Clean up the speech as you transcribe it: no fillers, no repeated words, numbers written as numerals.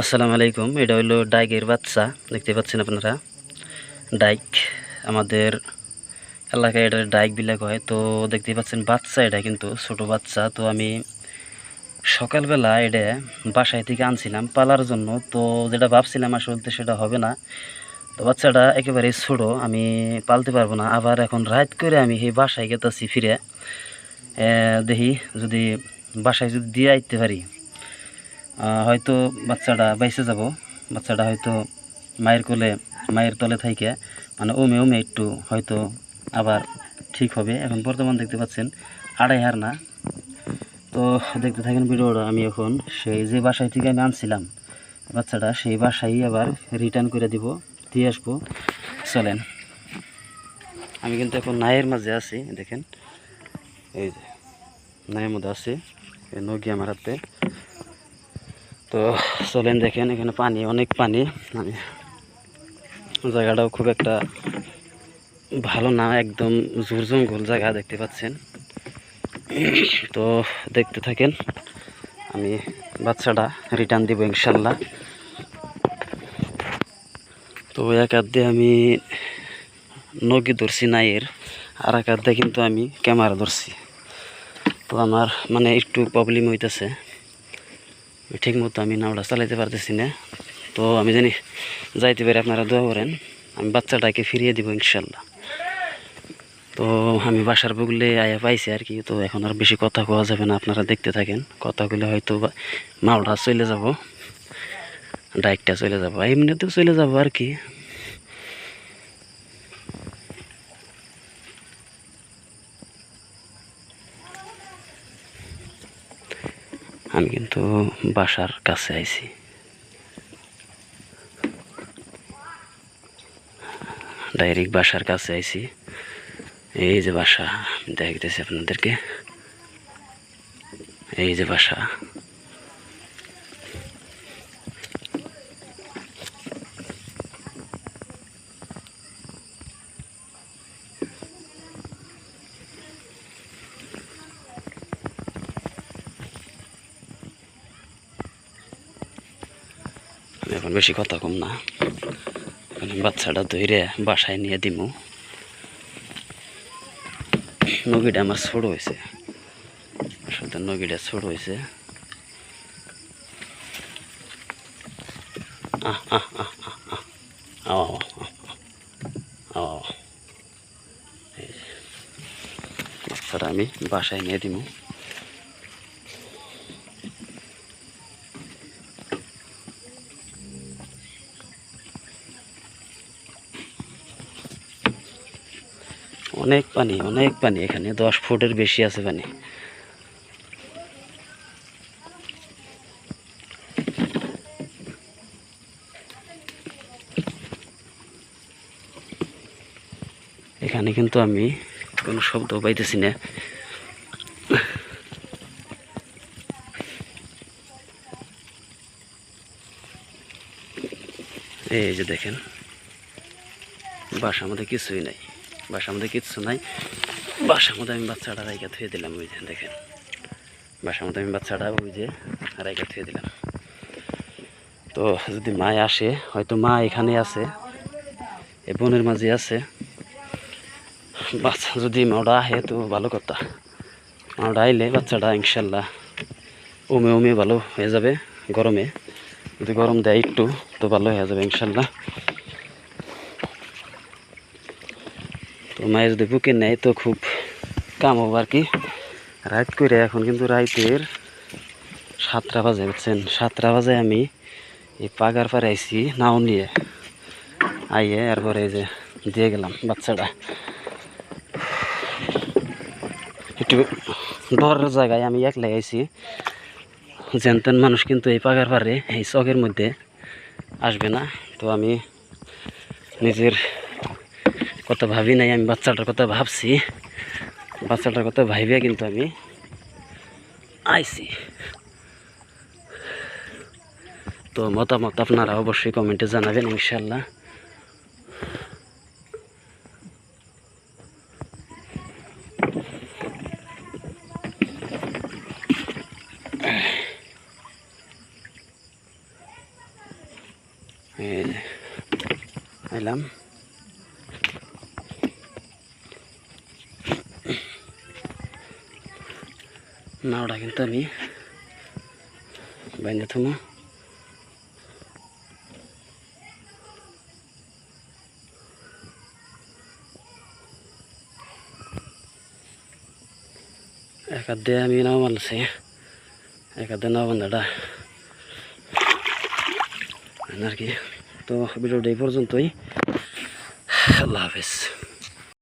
আসসালামু আলাইকুম। এটা হলো ডাইকের বাচ্চা, দেখতে পাচ্ছেন আপনারা। ডাইক আমাদের এলাকায় এটা ডাইক বিলা হয়। তো দেখতে পাচ্ছেন বাচ্চা, এটা কিন্তু ছোট বাচ্চা। তো আমি সকালবেলা এটা বাসায় থেকে আনছিলাম পালার জন্য। তো যেটা ভাবছিলাম আসলে সেটা হবে না। তো বাচ্চাটা একেবারে ছোট, আমি পালতে পারবো না। আবার এখন রাত করে আমি এই বাসায় গেতেছি ফিরে, দেখি যদি বাসায় যদি দিয়ে আইতে পারি, হয়তো বাচ্চাটা বাইসে যাব। বাচ্চাটা হয়তো মায়ের কোলে, মায়ের তলে থাইকে মানে ওমে ওমে একটু হয়তো আবার ঠিক হবে। এখন বর্তমান দেখতে পাচ্ছেন 2.5 হার না। তো দেখতে থাকেন ভিডিওটা। আমি এখন সেই যে বাসায় থেকে আমি আনছিলাম বাচ্চাটা, সেই বাসায় আবার রিটার্ন করে দিব, দিয়ে আসবো। চলেন, আমি কিন্তু এখন নায়ের মাঝে আছি, দেখেন এই যে নায়ের মধ্যে আছি, নগি আমার হাতে। তো চলেন দেখেন, এখানে পানি, অনেক পানি। আমি জায়গাটাও খুব একটা ভালো না, একদম ঝুর জঙ্গল জায়গা দেখতে পাচ্ছেন। তো দেখতে থাকেন, আমি বাচ্চাটা রিটার্ন দিব ইনশাল্লাহ। তো এক হাত দিয়ে আমি নগি ধরছি নাইয়ের, আর এক হাত দিয়ে কিন্তু আমি ক্যামেরা ধরছি। তো আমার মানে একটু প্রবলেম হইতেছে, ঠিক মতো আমি নাওটা চালাইতে পারতেছি না। তো আমি জানি যাইতে পারি, আপনারা দোয়া করেন, আমি বাচ্চাটাকে ফিরিয়ে দিব ইনশাল্লাহ। তো আমি বাসার বগলে আয়া পাইছি আর কি। তো এখন আর বেশি কথা কোয়া যাবে না, আপনারা দেখতে থাকেন। কথাগুলো হয়তো মালটা চলে যাব, ডাইকটা চলে যাব, এমনিতেও চলে যাব আর কি। আমি কিন্তু বাসার কাছে আইছি, ডাইরেক্ট বাসার কাছে আইছি। এই যে বাসা, দেখতেছি আপনাদেরকে, এই যে বাসা। এখন বেশি কথা কম না, বাচ্চাটা ধরে বাসায় নিয়ে দিমু। নগিটা আমার ছোট হয়েছে, আসলে নগিটা ছোট হয়েছে। বাচ্চাটা আমি বাসায় নিয়ে দিমু। অনেক পানি, অনেক পানি, এখানে 10 ফুটের বেশি আছে পানি। এখানে কিন্তু আমি কোনো শব্দ পাইতেছি না। এই যে দেখেন, বাসার মধ্যে কিছুই নাই, বাসার মধ্যে কিচ্ছু নাই। বাসার মধ্যে আমি বাচ্চাটা রাইকা থুয়ে দিলাম, ওই যে দেখেন, বাসার মধ্যে আমি বাচ্চাটা ওই যে রাইকা থুয়ে দিলাম। তো যদি মা আসে, হয়তো মা এখানে আছে, এই বনের মাঝে আছে। বাচ্চা যদি মাওটা আহে তো ভালো কথা, মাওটা আইলে বাচ্চাটা ইনশাল্লাহ ওমে ওমে ভালো হয়ে যাবে। গরমে যদি গরম দেয় একটু, তো ভালো হয়ে যাবে ইনশাল্লাহ। তো মায়ের যদি বুকে নেয় তো খুব কাম হবে আর কি। রাত করে, এখন কিন্তু রাতের 7টা বাজে, বুঝছেন, 7টা বাজে আমি এই পাগার পারে আইসি নাও নিয়ে, আইয়ে এরপরে এই যে দিয়ে গেলাম বাচ্চাটা। একটু ডরের জায়গায় আমি একলাই আইছি, জেনতেন মানুষ কিন্তু এই পাগার পারে, এই চকের মধ্যে আসবে না। তো আমি নিজের কথা ভাবি নাই, আমি বাচ্চাটার কথা ভাবছি, বাচ্চাটার কথা ভাবিয়া কিন্তু আমি আইছি। তো মতামত আপনারা অবশ্যই কমেন্টে জানাবেন ইনশাল্লাহ। এই যে আইলাম, নাওটা কিন্তু আমি বাইন্দে থমো। এক হাত দিয়ে আমি নাও বানছি, এক হাত দিয়ে নাও বান্ধাটা আর কি। তো ভিডিওটা এই পর্যন্তই, আল্লাহ হাফেজ।